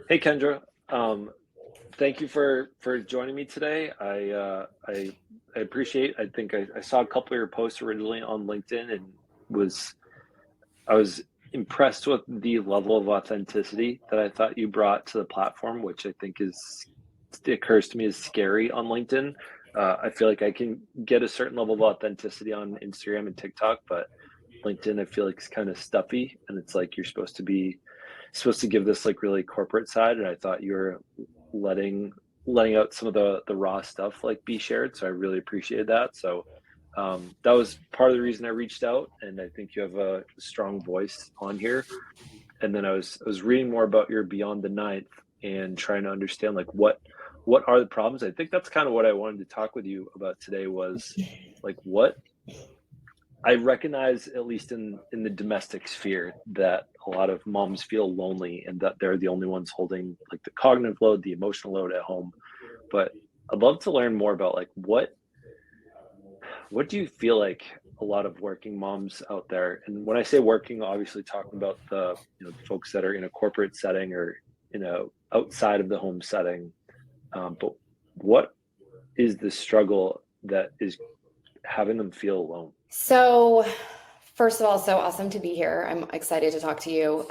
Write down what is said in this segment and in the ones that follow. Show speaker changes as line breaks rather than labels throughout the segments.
Hey Kendra, thank you for joining me today. I appreciate. I think I saw a couple of your posts originally on LinkedIn and was I was impressed with the level of authenticity that I thought you brought to the platform, which I think is it occurs to me as scary on LinkedIn. I feel like I can get a certain level of authenticity on Instagram and TikTok, but LinkedIn I feel like is kind of stuffy, and it's like you're supposed to give this like really corporate side, and I thought you were letting letting out some of the raw stuff like be shared. So I really appreciated that. So that was part of the reason I reached out, and I think you have a strong voice on here. And then I was reading more about your Beyond the Ninth and trying to understand like what are the problems. I think that's kind of what I wanted to talk with you about today was like what I recognize, at least in the domestic sphere, that a lot of moms feel lonely and that they're the only ones holding like the cognitive load, the emotional load at home. But I'd love to learn more about like what do you feel like a lot of working moms out there, and when I say working, obviously talking about the the folks that are in a corporate setting or in a outside of the home setting, but what is the struggle that is having them feel alone?
So, first of all, so awesome to be here. I'm excited to talk to you.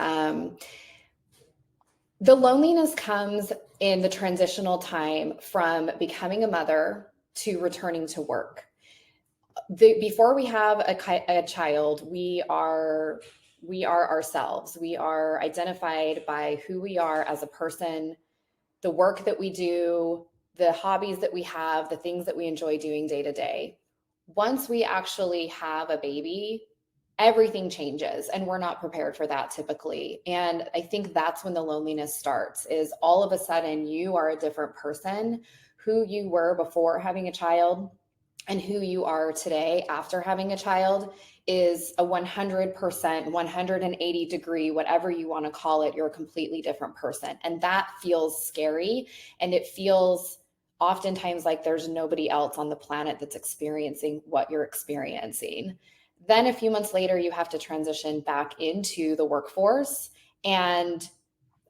The loneliness comes in the transitional time from becoming a mother to returning to work. Before we have a child, we are ourselves. We are identified by who we are as a person, the work that we do, the hobbies that we have, the things that we enjoy doing day to day. Once we actually have a baby, everything changes and we're not prepared for that typically. And I think that's when the loneliness starts is all of a sudden you are a different person. Who you were before having a child and who you are today after having a child is a 100%, 180-degree, whatever you want to call it, you're a completely different person. And that feels scary. And it feels oftentimes like there's nobody else on the planet that's experiencing what you're experiencing. Then a few months later, you have to transition back into the workforce. And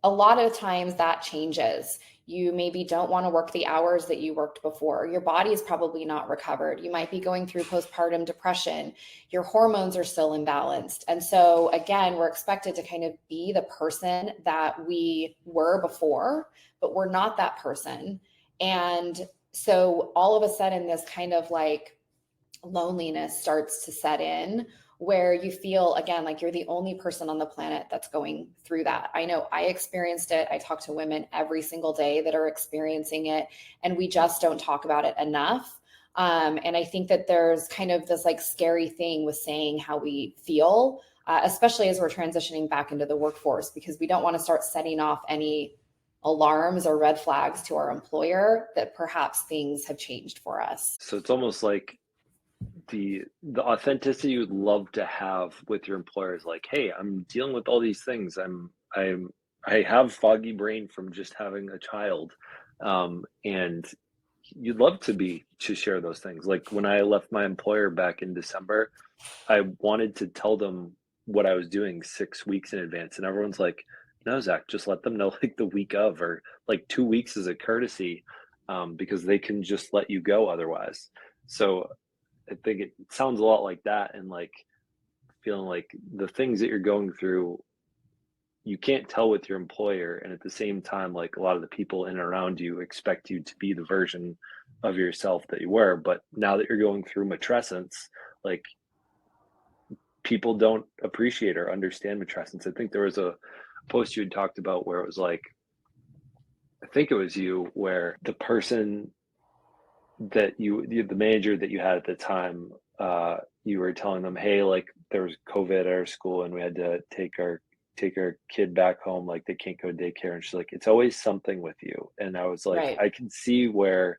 a lot of times that changes. You maybe don't want to work the hours that you worked before. Your body is probably not recovered. You might be going through postpartum depression. Your hormones are still imbalanced. And so, again, we're expected to kind of be the person that we were before, but we're not that person. And so, all of a sudden, this kind of like loneliness starts to set in where you feel again like you're the only person on the planet that's going through that. I know I experienced it. I talk to women every single day that are experiencing it, and we just don't talk about it enough. And I think that there's kind of this like scary thing with saying how we feel, especially as we're transitioning back into the workforce, because we don't want to start setting off any alarms or red flags to our employer that perhaps things have changed for us.
So it's almost like the authenticity you'd love to have with your employer is like, hey, I'm dealing with all these things. I have foggy brain from just having a child, and you'd love to share those things. Like when I left my employer back in December, I wanted to tell them what I was doing 6 weeks in advance, and everyone's like, no, Zach, just let them know like the week of, or like 2 weeks as a courtesy, because they can just let you go otherwise. So I think it sounds a lot like that, and like feeling like the things that you're going through, you can't tell with your employer, and at the same time, like a lot of the people in and around you expect you to be the version of yourself that you were. But now that you're going through matrescence, like people don't appreciate or understand matrescence. I think there was a post you had talked about where it was like, I think it was you, where the person that the manager that you had at the time, you were telling them, hey, like there was COVID at our school and we had to take our kid back home, like they can't go to daycare. And she's like, it's always something with you. And I was like,
Right.
I can see where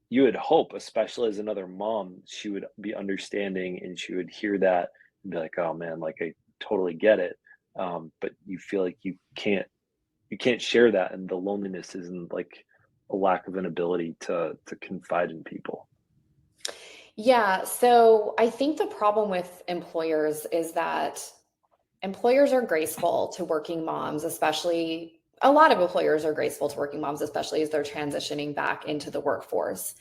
you would hope, especially as another mom, she would be understanding and she would hear that and be like, oh man, like I totally get it. But you feel like you can't share that, and the loneliness isn't like a lack of an ability to confide in people.
Yeah. So I think the problem with employers is that employers are graceful to working moms, especially a lot of employers are graceful to working moms, especially as they're transitioning back into the workforce.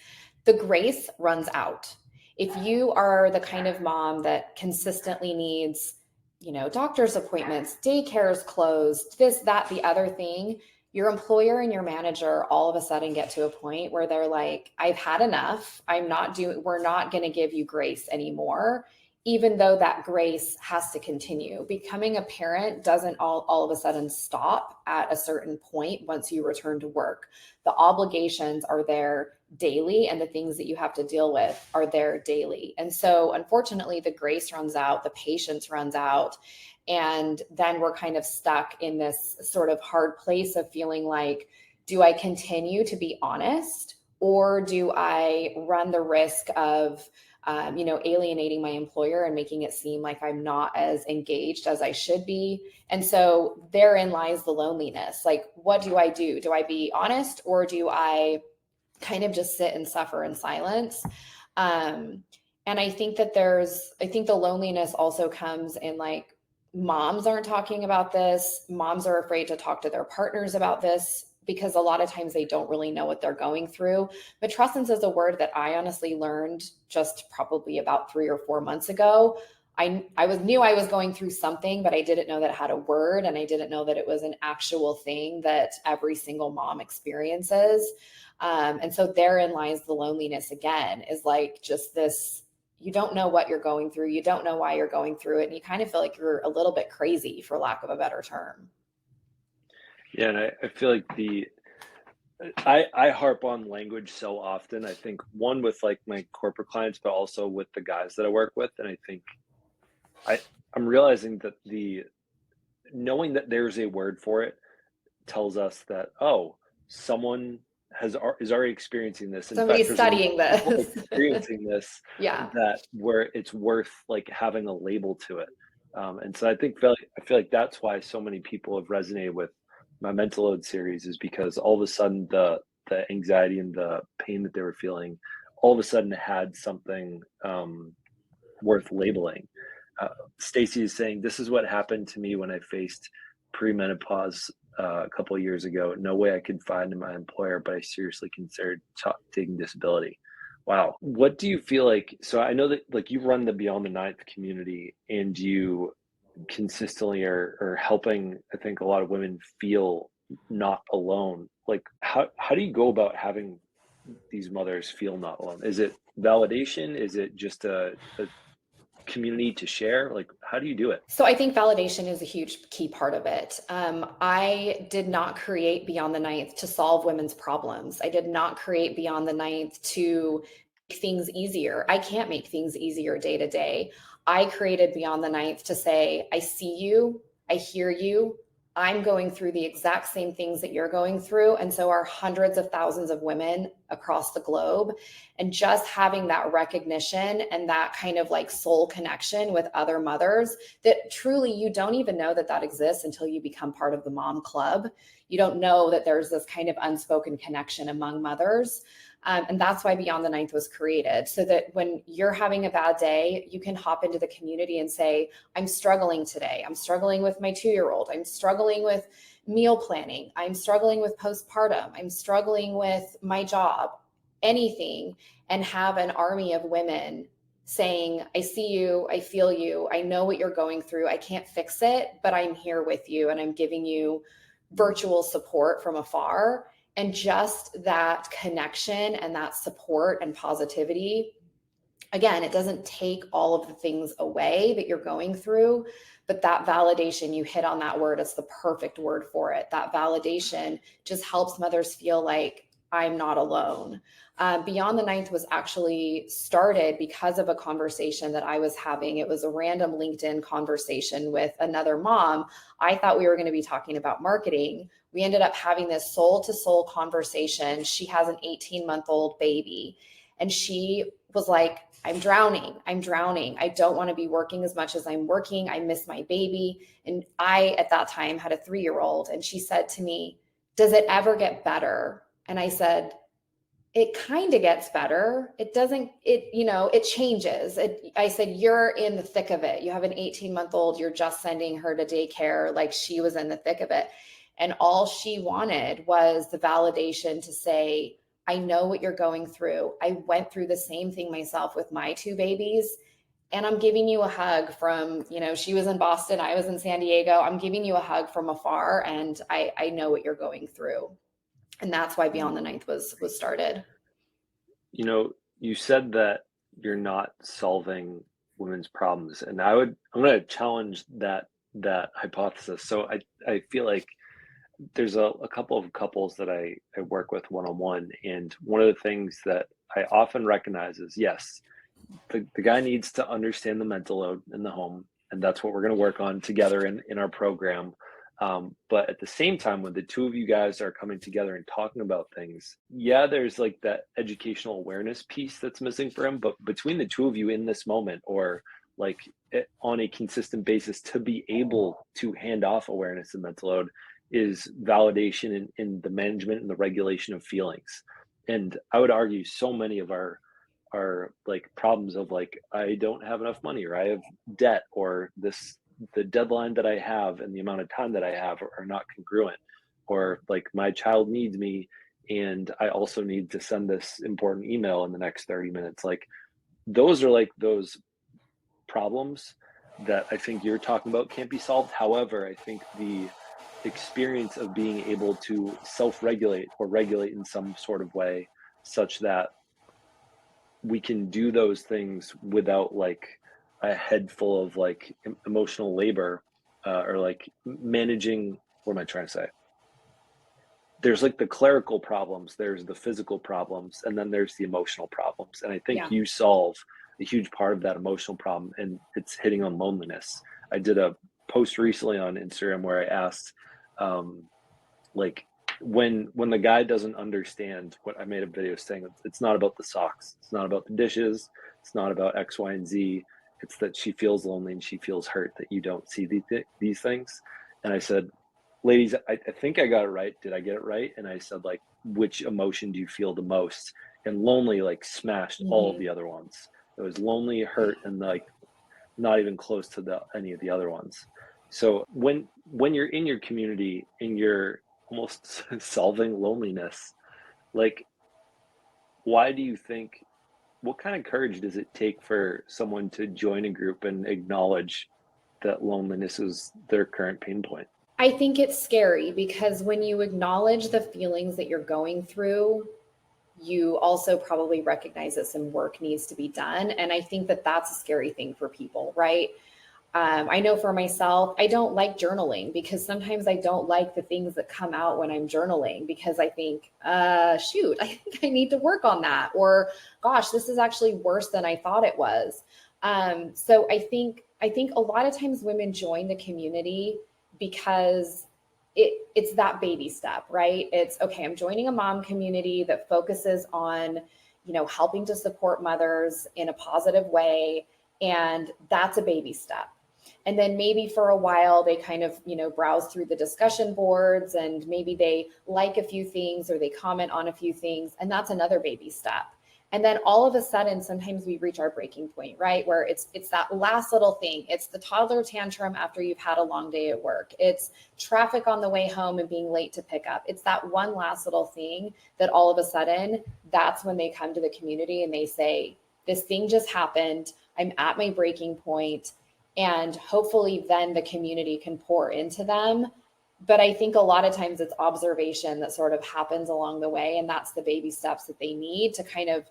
The grace runs out. If you are the kind of mom that consistently needs, doctor's appointments, daycare's closed, this, that, the other thing, your employer and your manager all of a sudden get to a point where they're like, I've had enough. We're not going to give you grace anymore, even though that grace has to continue. Becoming a parent doesn't all of a sudden stop at a certain point once you return to work. The obligations are there daily, and the things that you have to deal with are there daily. And so unfortunately, the grace runs out, the patience runs out, and then we're kind of stuck in this sort of hard place of feeling like, do I continue to be honest, or do I run the risk of alienating my employer and making it seem like I'm not as engaged as I should be? And so therein lies the loneliness. Like, what do I do? Do I be honest, or do I kind of just sit and suffer in silence? And I think that the loneliness also comes in, like, moms aren't talking about this. Moms are afraid to talk to their partners about this because a lot of times they don't really know what they're going through. Matressence is a word that I honestly learned just probably about 3 or 4 months ago. I knew I was going through something, but I didn't know that it had a word, and I didn't know that it was an actual thing that every single mom experiences. And so therein lies the loneliness again, is like just this, you don't know what you're going through. You don't know why you're going through it. And you kind of feel like you're a little bit crazy, for lack of a better term.
Yeah, and I feel like I harp on language so often. I think one with like my corporate clients, but also with the guys that I work with. And I think I'm realizing that knowing that there's a word for it tells us that, oh, someone is already experiencing this. In fact,
Somebody's
there's a lot
studying
of people
this.
experiencing this,
Yeah.
that where it's worth like having a label to it. And so I feel like that's why so many people have resonated with my mental load series, is because all of a sudden the anxiety and the pain that they were feeling all of a sudden had something worth labeling. Stacy is saying, this is what happened to me when I faced premenopause a couple of years ago. No way I could find in my employer, but I seriously considered taking disability. Wow. What do you feel like? So I know that like you run the Beyond the Ninth community, and you consistently are helping, I think, a lot of women feel not alone. Like how do you go about having these mothers feel not alone? Is it validation? Is it just a community to share? Like, how do you do it?
So I think validation is a huge key part of it. I did not create Beyond the Ninth to solve women's problems. I did not create Beyond the Ninth to make things easier. I can't make things easier day to day. I created Beyond the Ninth to say, I see you, I hear you, I'm going through the exact same things that you're going through. And so are hundreds of thousands of women across the globe. And just having that recognition and that kind of like soul connection with other mothers that truly you don't even know that exists until you become part of the mom club. You don't know that there's this kind of unspoken connection among mothers. And that's why Beyond the Ninth was created, so that when you're having a bad day, you can hop into the community and say, I'm struggling today. I'm struggling with my 2-year-old. I'm struggling with meal planning. I'm struggling with postpartum. I'm struggling with my job, anything, and have an army of women saying, I see you, I feel you, I know what you're going through. I can't fix it, but I'm here with you, and I'm giving you virtual support from afar. And just that connection and that support and positivity, again, it doesn't take all of the things away that you're going through, but that validation, you hit on that word, it's the perfect word for it. That validation just helps mothers feel like I'm not alone. Beyond the Ninth was actually started because of a conversation that I was having. It was a random LinkedIn conversation with another mom. I thought we were going to be talking about marketing. We ended up having this soul to soul conversation. She has an 18-month-old baby, and she was like, I'm drowning. I don't want to be working as much as I'm working. I miss my baby. And I, at that time, had a 3-year-old. And she said to me, does it ever get better? And I said, it kind of gets better. It doesn't, it changes. I said, you're in the thick of it. You have an 18-month-old. You're just sending her to daycare. Like, she was in the thick of it. And all she wanted was the validation to say, I know what you're going through. I went through the same thing myself with my two babies. And I'm giving you a hug from, she was in Boston, I was in San Diego. I'm giving you a hug from afar, and I know what you're going through. And that's why Beyond the Ninth was started.
You said that you're not solving women's problems, and I'm going to challenge that hypothesis. So I feel like there's a couple of couples that I work with one-on-one, and one of the things that I often recognize is, yes, the guy needs to understand the mental load in the home, and that's what we're going to work on together in our program. But at the same time, when the two of you guys are coming together and talking about things, yeah, there's like that educational awareness piece that's missing for him. But between the two of you in this moment, or like on a consistent basis, to be able to hand off awareness and mental load is validation in the management and the regulation of feelings. And I would argue so many of our like problems of like, I don't have enough money, or I have debt, or the deadline that I have and the amount of time that I have are not congruent, or like my child needs me and I also need to send this important email in the next 30 minutes. Like those are like those problems that I think you're talking about can't be solved. However, I think the experience of being able to self-regulate or regulate in some sort of way such that we can do those things without like a head full of like emotional labor, or like managing, what am I trying to say? There's like the clerical problems, there's the physical problems, and then there's the emotional problems. And I think you solve a huge part of that emotional problem, and it's hitting on loneliness. I did a post recently on Instagram where I asked, like, when the guy doesn't understand what I made a video saying, it's not about the socks, it's not about the dishes, it's not about X, Y, and Z. It's that she feels lonely and she feels hurt that you don't see these things. And I said, ladies, I think I got it right. Did I get it right? And I said, like, which emotion do you feel the most? And lonely like smashed all of the other ones. It was lonely, hurt, and like not even close to any of the other ones. So when you're in your community and you're almost solving loneliness, like, why do you think, what kind of courage does it take for someone to join a group and acknowledge that loneliness is their current pain point?
I think it's scary because when you acknowledge the feelings that you're going through, you also probably recognize that some work needs to be done. And I think that that's a scary thing for people, right? I know for myself, I don't like journaling because sometimes I don't like the things that come out when I'm journaling because I think, shoot, I think I need to work on that. Or gosh, this is actually worse than I thought it was. So I think a lot of times women join the community because it's that baby step, right? It's okay, I'm joining a mom community that focuses on, helping to support mothers in a positive way. And that's a baby step. And then maybe for a while they kind of, browse through the discussion boards and maybe they like a few things or they comment on a few things. And that's another baby step. And then all of a sudden, sometimes we reach our breaking point, right? Where it's that last little thing. It's the toddler tantrum after you've had a long day at work. It's traffic on the way home and being late to pick up. It's that one last little thing that all of a sudden, that's when they come to the community and they say, this thing just happened. I'm at my breaking point. And hopefully then the community can pour into them. But I think a lot of times it's observation that sort of happens along the way. And that's the baby steps that they need to kind of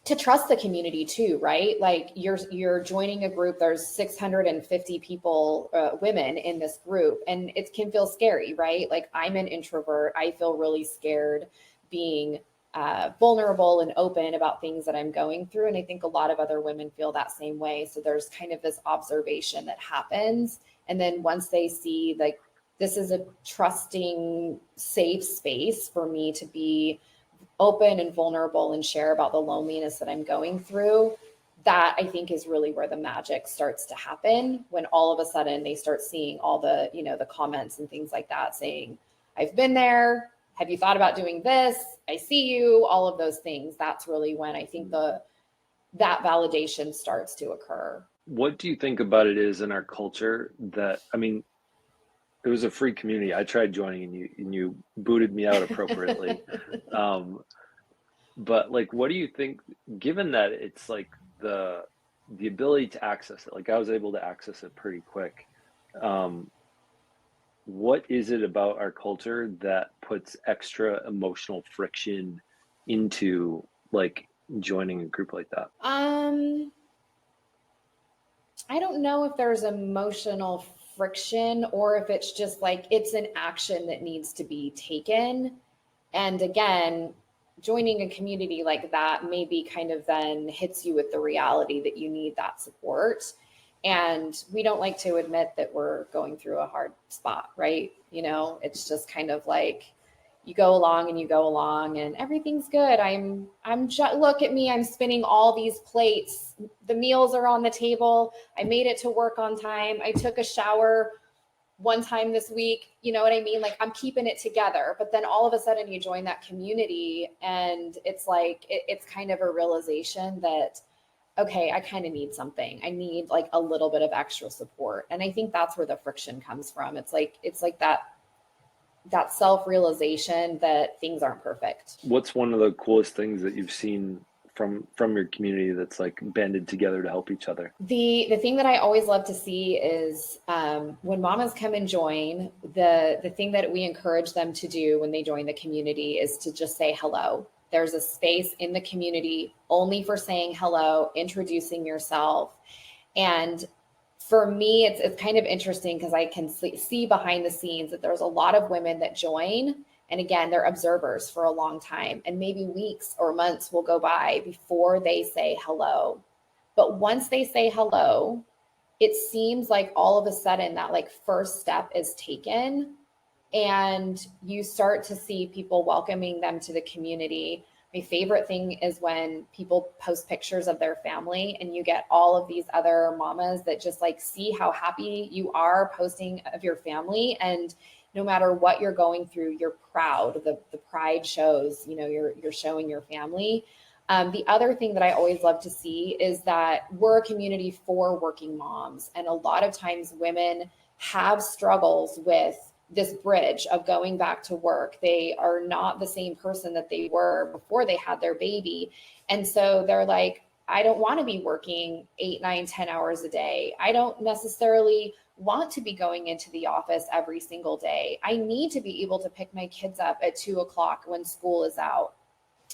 to trust the community too, right? Like you're joining a group, there's 650 people, women in this group, and it can feel scary, right? Like I'm an introvert. I feel really scared being vulnerable and open about things that I'm going through. And I think a lot of other women feel that same way. So there's kind of this observation that happens. And then once they see like, this is a trusting, safe space for me to be open and vulnerable and share about the loneliness that I'm going through, that I think is really where the magic starts to happen, when all of a sudden they start seeing all the, the comments and things like that saying, I've been there. Have you thought about doing this? I see you, all of those things. That's really when I think that validation starts to occur.
What do you think about it is in our culture that, I mean, it was a free community. I tried joining and you booted me out appropriately. Um, but like, what do you think, given that it's like the ability to access it, like I was able to access it pretty quick. Um, what is it about our culture that puts extra emotional friction into like joining a group like that?
I don't know if there's emotional friction or if it's just like it's an action that needs to be taken. And again, joining a community like that maybe kind of then hits you with the reality that you need that support. And we don't like to admit that we're going through a hard spot, right? You know, it's just kind of like you go along and you go along and everything's good. Look at me, I'm spinning all these plates. The meals are on the table. I made it to work on time. I took a shower one time this week. You know what I mean? Like I'm keeping it together. But then all of a sudden you join that community and it's like, it's kind of a realization that, okay, I kind of need something. I need like a little bit of extra support. And I think that's where the friction comes from. It's like that self-realization that things aren't perfect.
What's one of the coolest things that you've seen from your community that's like banded together to help each other?
The thing that I always love to see is when mamas come and join, the thing that we encourage them to do when they join the community is to just say hello. There's a space in the community only for saying hello, introducing yourself. And for me, it's kind of interesting because I can see behind the scenes that there's a lot of women that join. And again, they're observers for a long time. And maybe weeks or months will go by before they say hello. But once they say hello, it seems like all of a sudden that like first step is taken and you start to see people welcoming them to the community. My favorite thing is when people post pictures of their family and you get all of these other mamas that just like see how happy you are posting of your family. And no matter what you're going through, you're proud. The pride shows, you know, you're showing your family. The other thing that I always love to see is that we're a community for working moms. And a lot of times women have struggles with this bridge of going back to work. They are not the same person that they were before they had their baby. And so they're like, I don't want to be working 8, 9, 10 hours a day. I don't necessarily want to be going into the office every single day. I need to be able to pick my kids up at 2:00 when school is out.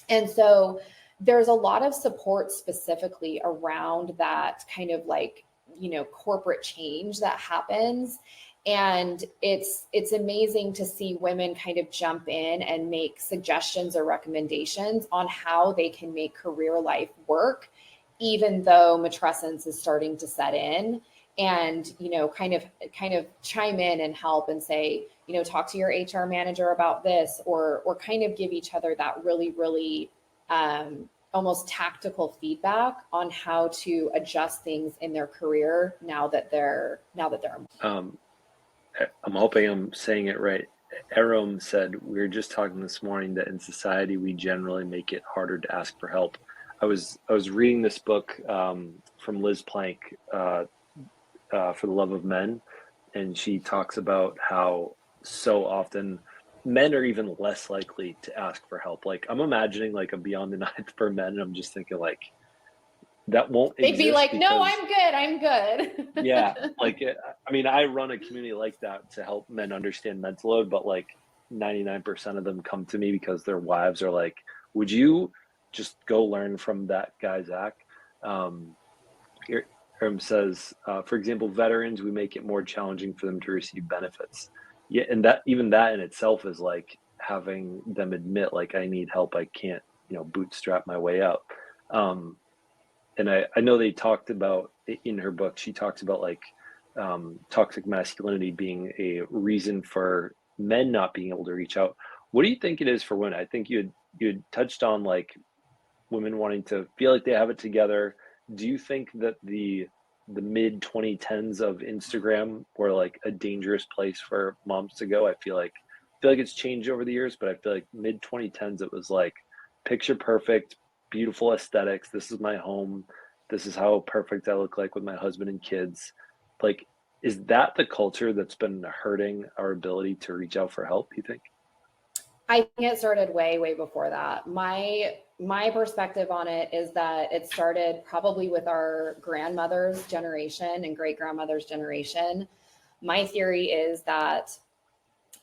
And so there's a lot of support specifically around that kind of like, you know, corporate change that happens. And it's amazing to see women kind of jump in and make suggestions or recommendations on how they can make career life work, even though matrescence is starting to set in. And, you know, kind of chime in and help and say, you know, talk to your HR manager about this, or kind of give each other that really, really almost tactical feedback on how to adjust things in their career now that they're
I'm hoping I'm saying it right. Aram said, we were just talking this morning that in society, we generally make it harder to ask for help. I was reading this book from Liz Plank, For the Love of Men, and she talks about how so often men are even less likely to ask for help. Like I'm imagining like a Beyond the Ninth for men, and I'm just thinking like, that won't
they'd be like, no,
because,
I'm good.
yeah, like I mean, I run a community like that to help men understand mental load, but like 99% of them come to me because their wives are like, would you just go learn from that guy Zach? Here says, for example, veterans, we make it more challenging for them to receive benefits. Yeah, and that even that in itself is like having them admit like I need help, I can't, you know, bootstrap my way out. And I know they talked about in her book, she talks about like toxic masculinity being a reason for men not being able to reach out. What do you think it is for women? I think you had touched on like women wanting to feel like they have it together. Do you think that the mid 2010s of Instagram were like a dangerous place for moms to go? I feel like it's changed over the years, but I feel like mid 2010s it was like picture perfect, beautiful aesthetics. This is my home. This is how perfect I look like with my husband and kids. Like, Is that the culture that's been hurting our ability to reach out for help, you think?
I think it started way, way before that. My perspective on it is that it started probably with our grandmother's generation and great grandmother's generation. My theory is that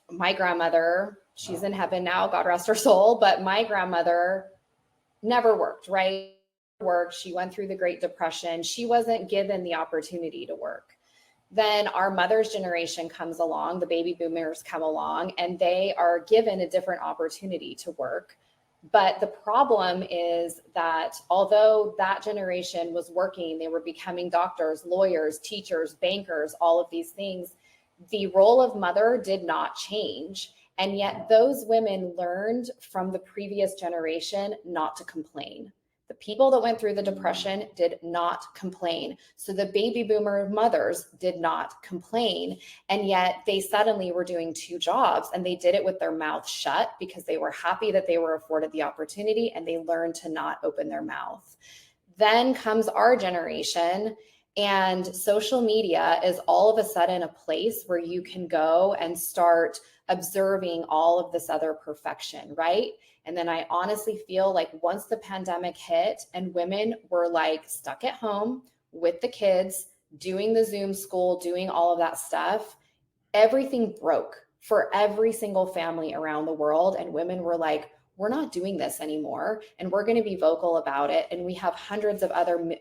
my grandmother, she's in heaven now, God rest her soul, but my grandmother never worked, right? Worked. She went through the Great Depression. She wasn't given the opportunity to work. Then our mother's generation comes along, the baby boomers come along, and they are given a different opportunity to work. But the problem is that although that generation was working, they were becoming doctors, lawyers, teachers, bankers, all of these things, the role of mother did not change. And yet those women learned from the previous generation not to complain. The people that went through the Depression did not complain. So the baby boomer mothers did not complain. And yet they suddenly were doing two jobs, and they did it with their mouth shut because they were happy that they were afforded the opportunity, and they learned to not open their mouth. Then comes our generation, and social media is all of a sudden a place where you can go and start observing all of this other perfection, right? And then I honestly feel like once the pandemic hit and women were like stuck at home with the kids, doing the Zoom school, doing all of that stuff, everything broke for every single family around the world. And women were like, we're not doing this anymore, and we're going to be vocal about it. And we have hundreds of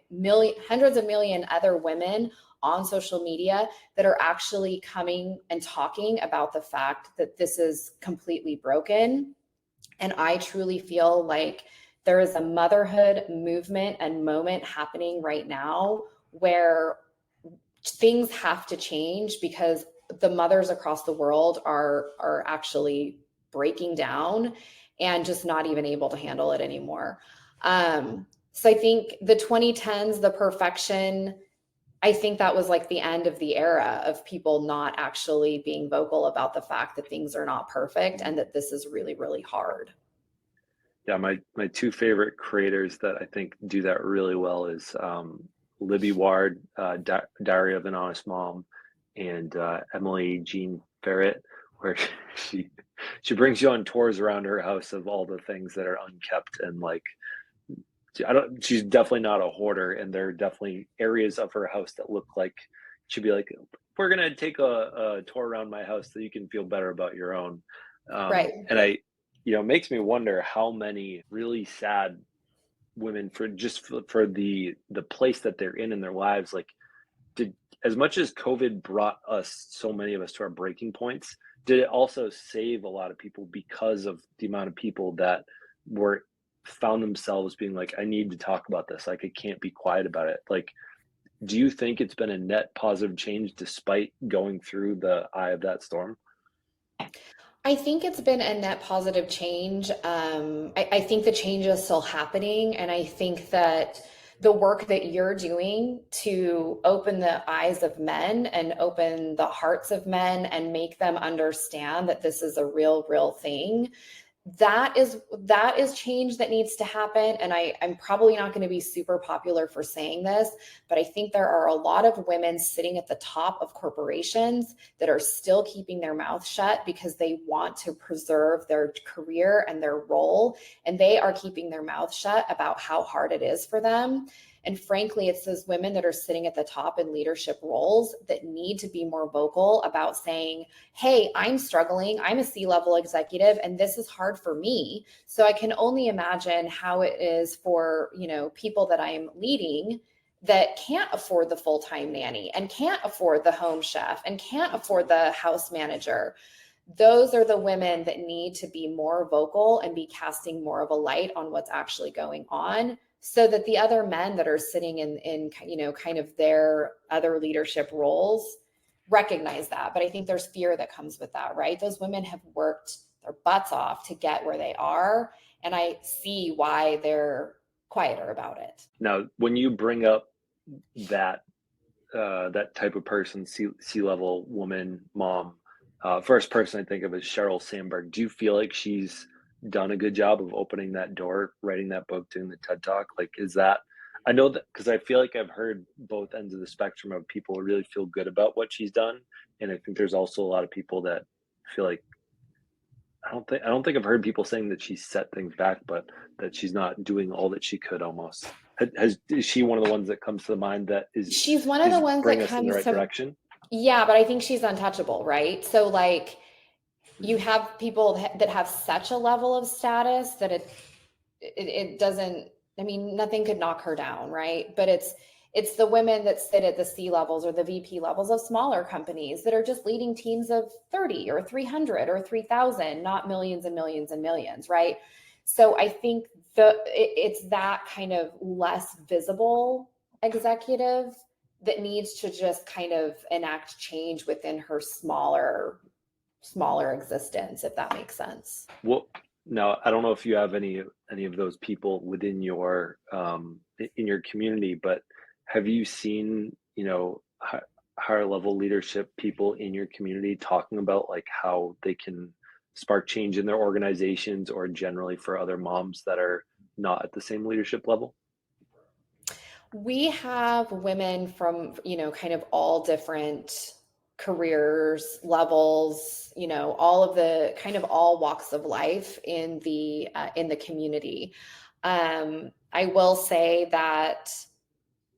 million other women on social media that are actually coming and talking about the fact that this is completely broken. And I truly feel like there is a motherhood movement and moment happening right now where things have to change because the mothers across the world are actually breaking down and just not even able to handle it anymore. So I think the 2010s, the perfection, I think that was like the end of the era of people not actually being vocal about the fact that things are not perfect and that this is really, really hard.
Yeah, my two favorite creators that I think do that really well is Libby Ward, Diary of an Honest Mom, and Emily Jean Ferret, where she she brings you on tours around her house of all the things that are unkept, and like she's definitely not a hoarder, and there are definitely areas of her house that look like she'd be like, we're gonna take a tour around my house so you can feel better about your own.
Right.
And I, it makes me wonder how many really sad women for the place that they're in their lives, like did, as much as COVID brought us, so many of us, to our breaking points, did it also save a lot of people because of the amount of people that were found themselves being like, I need to talk about this, like I can't be quiet about it. Like, do you think it's been a net positive change despite going through the eye of that storm?
I think it's been a net positive change. I think the change is still happening. And I think that the work that you're doing to open the eyes of men and open the hearts of men and make them understand that this is a real, real thing, that is change that needs to happen. And I'm probably not going to be super popular for saying this, but I think there are a lot of women sitting at the top of corporations that are still keeping their mouth shut because they want to preserve their career and their role, and they are keeping their mouth shut about how hard it is for them. And frankly, it's those women that are sitting at the top in leadership roles that need to be more vocal about saying, hey, I'm struggling. I'm a C-level executive, and this is hard for me. So I can only imagine how it is for, people that I am leading that can't afford the full-time nanny and can't afford the home chef and can't afford the house manager. Those are the women that need to be more vocal and be casting more of a light on what's actually going on, so that the other men that are sitting in kind of their other leadership roles recognize that. But I think there's fear that comes with that, right? Those women have worked their butts off to get where they are, and I see why they're quieter about it.
Now, when you bring up that that type of person, C-level woman, mom, first person I think of is Sheryl Sandberg. Do you feel like she's done a good job of opening that door, writing that book, doing the TED Talk? Like, is that, I know that because I feel like I've heard both ends of the spectrum of people who really feel good about what she's done, and I think there's also a lot of people that feel like I don't think I've heard people saying that she's set things back, but that she's not doing all that she could almost. Is she one of the ones that comes to the mind that
She's one of the
is
ones that
bring us in the
comes
right
to,
direction?
yeah, but I think she's untouchable, right? So like you
Mhm.
have people that have such a level of status that it doesn't, I mean, nothing could knock her down, right? But it's the women that sit at the C levels or the VP levels of smaller companies that are just leading teams of 30 or 300 or 3,000, not millions and millions and millions, right? So I think it's that kind of less visible executive that needs to just kind of enact change within her smaller existence, if that makes sense.
Well, now I don't know if you have any of those people within your in your community, but have you seen, higher level leadership people in your community talking about like how they can spark change in their organizations or generally for other moms that are not at the same leadership level?
We have women from, kind of all different careers, levels, all of the kind of all walks of life in the community. I will say that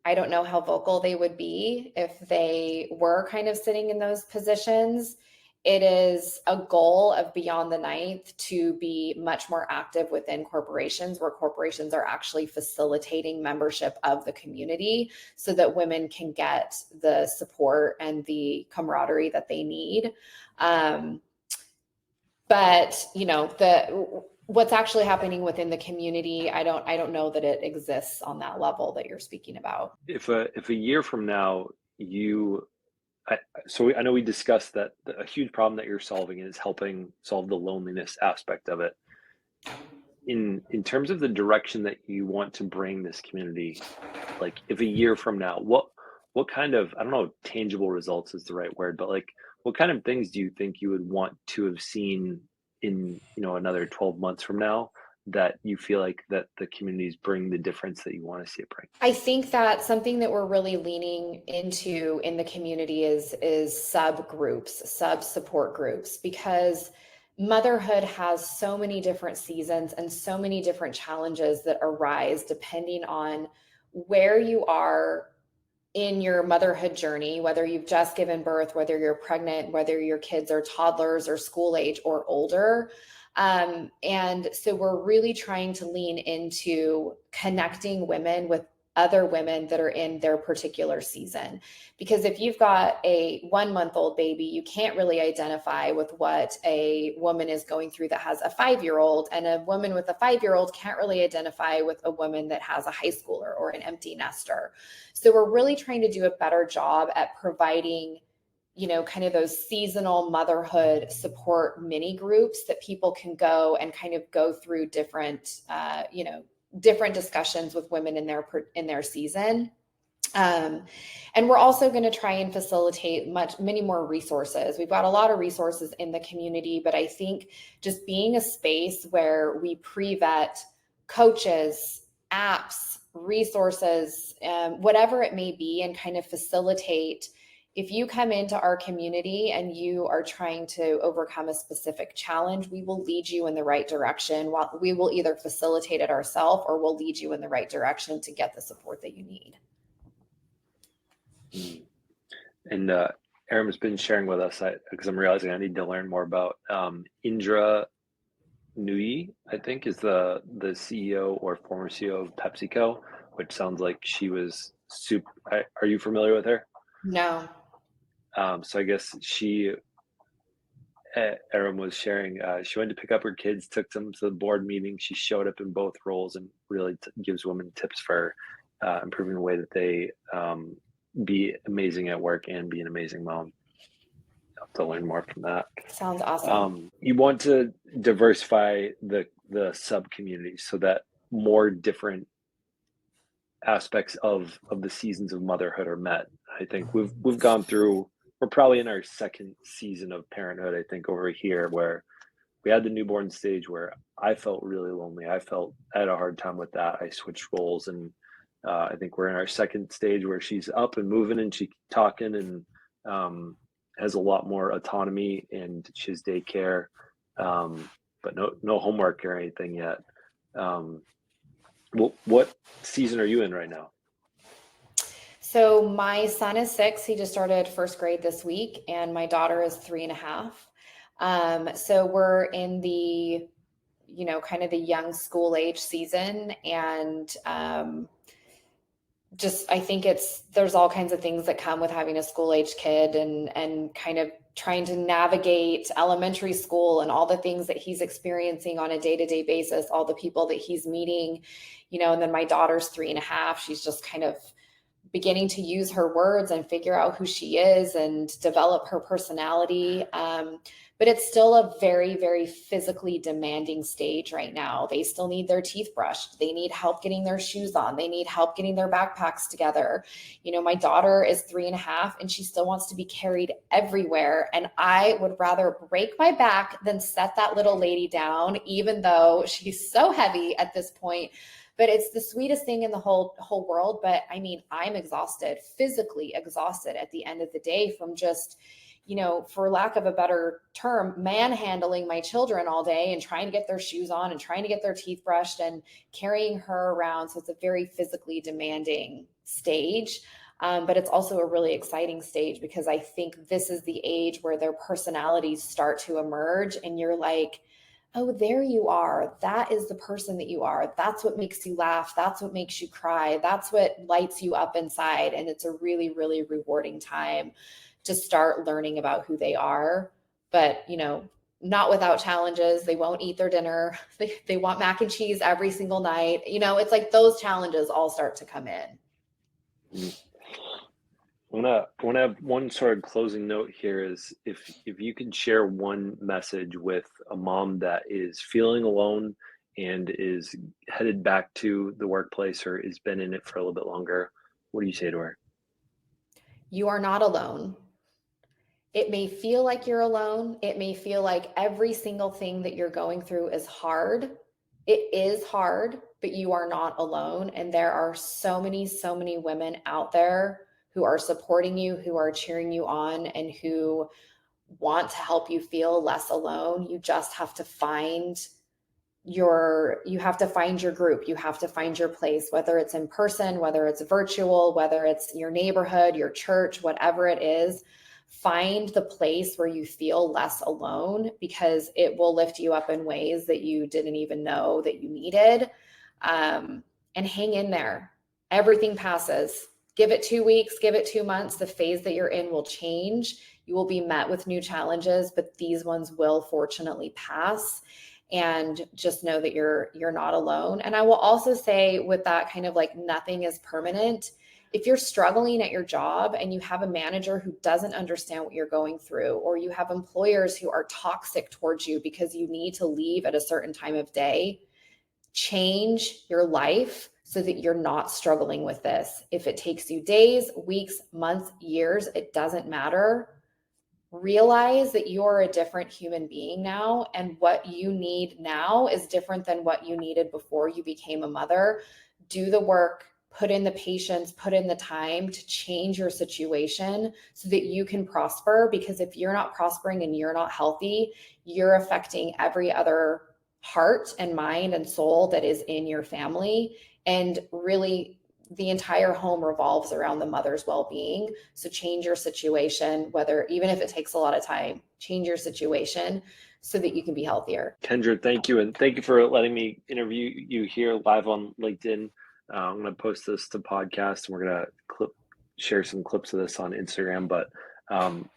I don't know how vocal they would be if they were kind of sitting in those positions. It is a goal of Beyond the Ninth to be much more active within corporations, where corporations are actually facilitating membership of the community so that women can get the support and the camaraderie that they need. Um, but the what's actually happening within the community, I don't know that it exists on that level that you're speaking about.
If a year from now you I, I know we discussed that a huge problem that you're solving is helping solve the loneliness aspect of it. In terms of the direction that you want to bring this community, like if a year from now, what kind of, I don't know if tangible results is the right word, but like what kind of things do you think you would want to have seen in, another 12 months from now that you feel like that the communities bring the difference that you want to see it bring?
I think that something that we're really leaning into in the community is subgroups, sub support groups, because motherhood has so many different seasons and so many different challenges that arise depending on where you are in your motherhood journey, whether you've just given birth, whether you're pregnant, whether your kids are toddlers or school age or older. And so we're really trying to lean into connecting women with other women that are in their particular season. Because if you've got a 1 month old baby, you can't really identify with what a woman is going through that has a 5 year old. And a woman with a 5 year old can't really identify with a woman that has a high schooler or an empty nester. So we're really trying to do a better job at providing kind of those seasonal motherhood support mini groups that people can go and kind of go through different discussions with women in their season. And we're also going to try and facilitate many more resources. We've got a lot of resources in the community, but I think just being a space where we pre-vet coaches, apps, resources, whatever it may be, and kind of facilitate. If you come into our community and you are trying to overcome a specific challenge, we will lead you in the right direction. We will either facilitate it ourselves or we'll lead you in the right direction to get the support that you need.
Mm. And Aram has been sharing with us, because I'm realizing I need to learn more about Indra Nui, I think, is the CEO or former CEO of PepsiCo, which sounds like she was super. Are you familiar with her?
No.
So I guess Aram was sharing, she went to pick up her kids, took them to the board meeting. She showed up in both roles and really gives women tips for improving the way that they be amazing at work and be an amazing mom. I'll have to learn more from that.
Sounds awesome.
You want to diversify the sub community so that more different aspects of the seasons of motherhood are met. I think we've gone through. We're probably in our second season of parenthood. I think over here where we had the newborn stage where I felt really lonely. I had a hard time with that. I switched roles and I think we're in our second stage where she's up and moving and she talking and has a lot more autonomy, and she has daycare, but no homework or anything yet. What season are you in right now?
So my son is 6. He just started first grade this week, and my daughter is 3.5. So we're in the, kind of the young school age season. And I think there's all kinds of things that come with having a school age kid, and kind of trying to navigate elementary school and all the things that he's experiencing on a day-to-day basis, all the people that he's meeting, and then my daughter's 3.5. She's just kind of beginning to use her words and figure out who she is and develop her personality. But it's still a very, very physically demanding stage right now. They still need their teeth brushed. They need help getting their shoes on. They need help getting their backpacks together. My daughter is 3.5 and she still wants to be carried everywhere. And I would rather break my back than set that little lady down, even though she's so heavy at this point. But it's the sweetest thing in the whole world. But I mean, I'm exhausted, physically exhausted at the end of the day from just, for lack of a better term, manhandling my children all day and trying to get their shoes on and trying to get their teeth brushed and carrying her around. So it's a very physically demanding stage. But it's also a really exciting stage, because I think this is the age where their personalities start to emerge and you're like, oh, there you are. That is the person that you are. That's what makes you laugh. That's what makes you cry. That's what lights you up inside. And it's a really, really rewarding time to start learning about who they are. But, not without challenges. They won't eat their dinner. They want mac and cheese every single night. It's like those challenges all start to come in.
I want to have one sort of closing note here is if you could share one message with a mom that is feeling alone and is headed back to the workplace or has been in it for a little bit longer, what do you say to her?
You are not alone. It may feel like you're alone. It may feel like every single thing that you're going through is hard. It is hard, but you are not alone. And there are so many women out there who are supporting you, who are cheering you on, and who want to help you feel less alone. You just have to find your group. You have to find your place, whether it's in person, whether it's virtual, whether it's your neighborhood, your church, whatever it is. Find the place where you feel less alone, because it will lift you up in ways that you didn't even know that you needed. And hang in there. Everything passes. Give it 2 weeks, give it 2 months. The phase that you're in will change. You will be met with new challenges, but these ones will fortunately pass. And just know that you're not alone. And I will also say, with that kind of like nothing is permanent, if you're struggling at your job and you have a manager who doesn't understand what you're going through, or you have employers who are toxic towards you because you need to leave at a certain time of day, change your life so that you're not struggling with this. If it takes you days, weeks, months, years, it doesn't matter. Realize that you're a different human being now, and what you need now is different than what you needed before you became a mother. Do the work, put in the patience, put in the time to change your situation so that you can prosper. Because if you're not prospering and you're not healthy, you're affecting every other heart and mind and soul that is in your family. And really, the entire home revolves around the mother's well-being. So change your situation, even if it takes a lot of time, change your situation so that you can be healthier.
Kendra, thank you. And thank you for letting me interview you here live on LinkedIn. I'm going to post this to podcast, and we're going to share some clips of this on Instagram. But I'm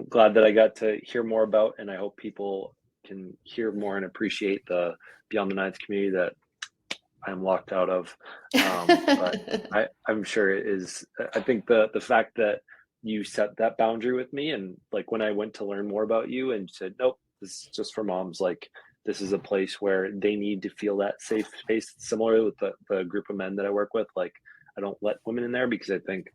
glad that I got to hear more about, and I hope people can hear more and appreciate the Beyond the Ninth community that I'm locked out of. But I'm sure it is. I think the fact that you set that boundary with me, and like when I went to learn more about you and said, nope, this is just for moms, like this is a place where they need to feel that safe space. Similarly with the group of men that I work with, like I don't let women in there because I think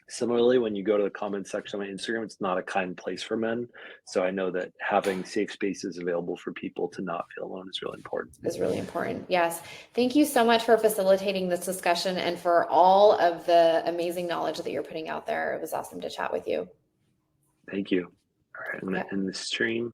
Similarly, when you go to the comment section on my Instagram, it's not a kind place for men. So I know that having safe spaces available for people to not feel alone is really important.
Is really important. Yes. Thank you so much for facilitating this discussion and for all of the amazing knowledge that you're putting out there. It was awesome to chat with you.
Thank you. All right, I'm going to end the stream.